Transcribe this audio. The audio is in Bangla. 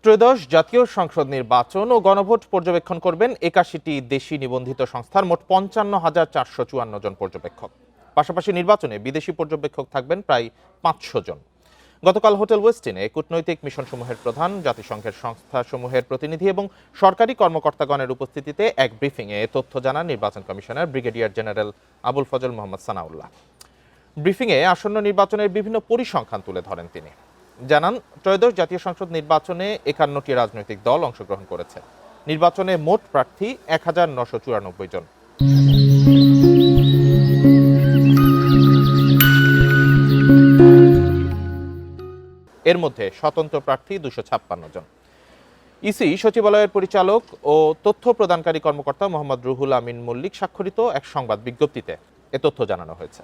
ত্রয়োদশ জাতীয় সংসদ নির্বাচন ও গণভোট পর্যবেক্ষণ করবেন ৮১টি দেশি নিবন্ধিত সংস্থার মোট ৫৫,৪৫৪ জন পর্যবেক্ষক। পাশাপাশি নির্বাচনে বিদেশি পর্যবেক্ষক থাকবেন প্রায় ৫০০ জন। গতকাল হোটেল ওয়েস্টিনে কূটনৈতিক মিশনসমূহের প্রধান, জাতিসংঘের সংস্থাসমূহের প্রতিনিধি এবং সরকারি কর্মকর্তাগণের উপস্থিতিতে এক ব্রিফিংয়ে এ তথ্য জানান নির্বাচন commissioner brigadier general Abul Fazal Mohammad Sanaullah. ব্রিফিংয়ে আসন্ন নির্বাচনের বিভিন্ন পরিসংখ্যান তুলে ধরেন তিনি। জানান, ত্রয়োদশ জাতীয় সংসদ নির্বাচনে ৫১টি রাজনৈতিক দল অংশগ্রহণ করেছে। নির্বাচনে মোট প্রার্থী ১,৯৯৪ জন। এর মধ্যে স্বতন্ত্র প্রার্থী ২৫৬ জন। ইসি সচিবালয়ের পরিচালক ও তথ্য প্রদানকারী কর্মকর্তা মোহাম্মদ রুহুল আমিন মল্লিক স্বাক্ষরিত এক সংবাদ বিজ্ঞপ্তিতে এ তথ্য জানানো হয়েছে।